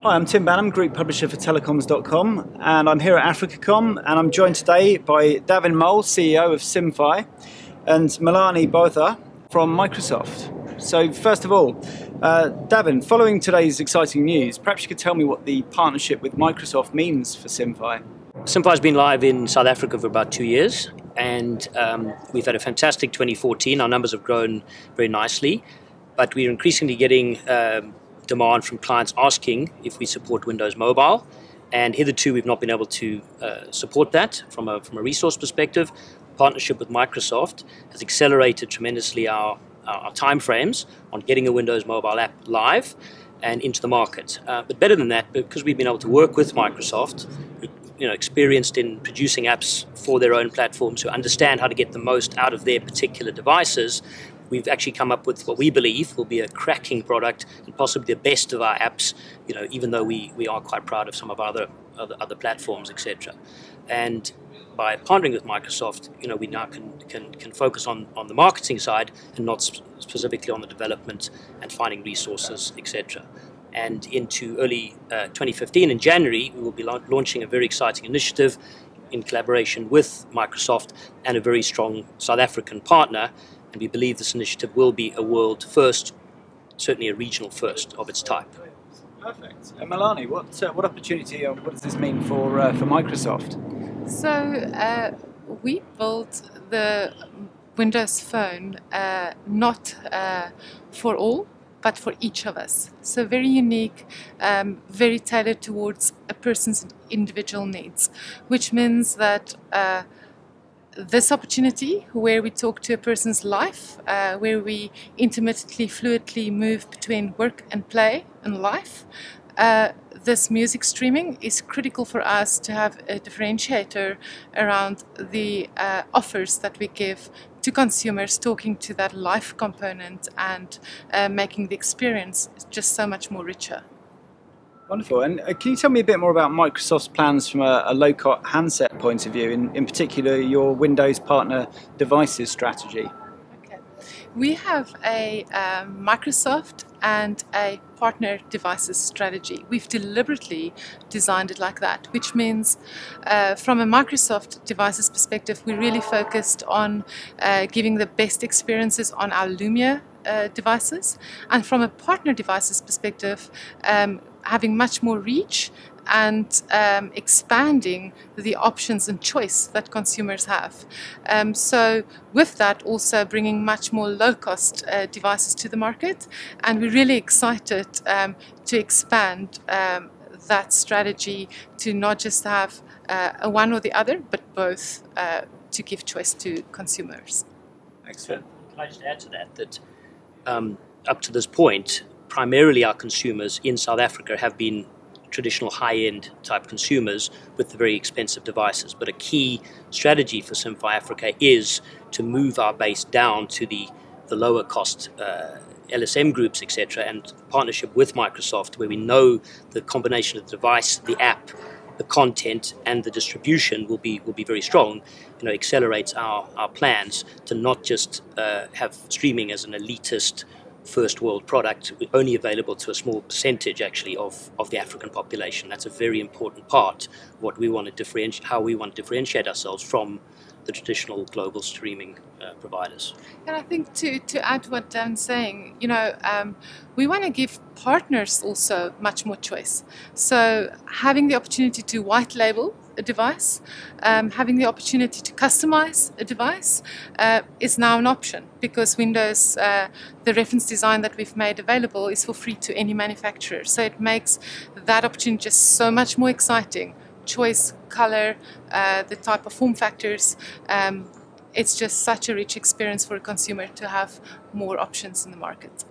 Hi, I'm Tim Banham, Group Publisher for Telecoms.com, and I'm here at AfricaCom, and I'm joined today by Davin R Mole, CEO of Simfy, and Melanie Botha from Microsoft. So first of all, Davin, following today's exciting news, perhaps you could tell me what the partnership with Microsoft means for Simfy. Simfy has been live in South Africa for about 2 years, and we've had a fantastic 2014. Our numbers have grown very nicely, but we're increasingly getting demand from clients asking if we support Windows Mobile, and hitherto we've not been able to support that from a resource perspective. Partnership with Microsoft has accelerated tremendously our time frames on getting a Windows Mobile app live and into the market. But better than that, because we've been able to work with Microsoft, experienced in producing apps for their own platforms, who understand how to get the most out of their particular devices, we've actually come up with what we believe will be a cracking product and possibly the best of our apps, even though we are quite proud of some of our other platforms, etc. And by partnering with Microsoft, we now can focus on the marketing side and not specifically on the development and finding resources, etc. And into early 2015, in January, we will be launching a very exciting initiative in collaboration with Microsoft and a very strong South African partner. And we believe this initiative will be a world first, certainly a regional first of its type. Perfect. And Melanie, what opportunity or what does this mean for Microsoft? So we built the Windows Phone not for all, but for each of us. So very unique, very tailored towards a person's individual needs, which means that this opportunity where we talk to a person's life, where we intermittently, fluidly move between work and play and life, this music streaming is critical for us to have a differentiator around the offers that we give to consumers, talking to that life component and making the experience just so much more richer. Wonderful. And can you tell me a bit more about Microsoft's plans from a low-cost handset point of view, in particular your Windows partner devices strategy? Okay. We have a Microsoft and a partner devices strategy. We've deliberately designed it like that, which means from a Microsoft devices perspective, we really focused on giving the best experiences on our Lumia devices, and from a partner devices perspective, having much more reach and expanding the options and choice that consumers have. So with that, also bringing much more low-cost devices to the market, and we're really excited to expand that strategy to not just have a one or the other, but both, to give choice to consumers. Excellent. Can I just add to that up to this point, primarily our consumers in South Africa have been traditional high-end type consumers with the very expensive devices. But a key strategy for Simfy Africa is to move our base down to the lower cost LSM groups, etc., and partnership with Microsoft, where we know the combination of the device, the app, the content, and the distribution will be very strong. Accelerates our plans to not just have streaming as an elitist first world product, only available to a small percentage actually of the African population. That's a very important part of what we want to differentiate, how we want to differentiate ourselves from the traditional global streaming providers. And I think to add what Dan's saying, we want to give partners also much more choice. So having the opportunity to white label a device, having the opportunity to customize a device is now an option, because Windows, the reference design that we've made available, is for free to any manufacturer. So it makes that opportunity just so much more exciting. Choice, color, the type of form factors. It's just such a rich experience for a consumer to have more options in the market.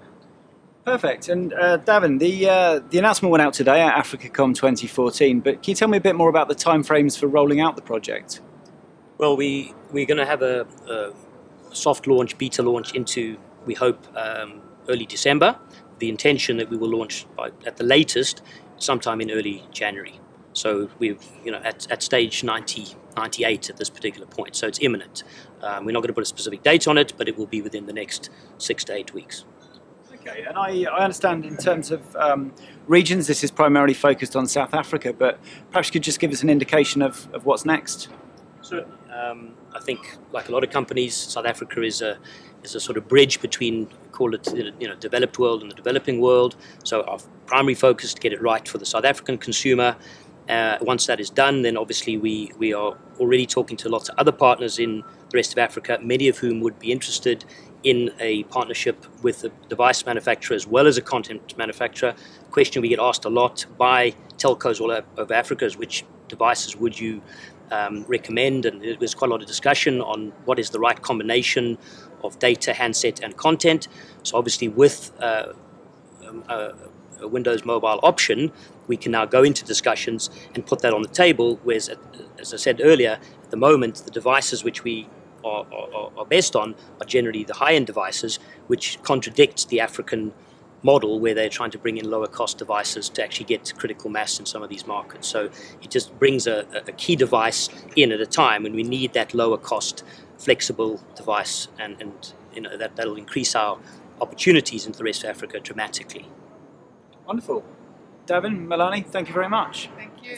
Perfect. And Davin, the announcement went out today at AfricaCom 2014, but can you tell me a bit more about the timeframes for rolling out the project? Well, we're going to have a soft launch, beta launch into, we hope, early December. The intention that we will launch at the latest sometime in early January. So we're at stage 98 at this particular point, so it's imminent. We're not going to put a specific date on it, but it will be within the next 6 to 8 weeks. Okay, and I understand in terms of regions, this is primarily focused on South Africa, but perhaps you could just give us an indication of what's next. Certainly. I think, like a lot of companies, South Africa is a sort of bridge between, call it, developed world and the developing world. So our primary focus is to get it right for the South African consumer. Once that is done, then obviously we are already talking to lots of other partners in the rest of Africa, many of whom would be interested in a partnership with a device manufacturer as well as a content manufacturer. The question we get asked a lot by telcos all over Africa is, which devices would you recommend? And there's quite a lot of discussion on what is the right combination of data, handset and content. So obviously with a Windows mobile option, we can now go into discussions and put that on the table, whereas, as I said earlier, at the moment the devices which we are based on are generally the high-end devices, which contradicts the African model where they're trying to bring in lower cost devices to actually get critical mass in some of these markets. So it just brings a key device in at a time, and we need that lower cost flexible device, and that'll increase our opportunities into the rest of Africa dramatically. Wonderful. Davin, Melanie, thank you very much. Thank you.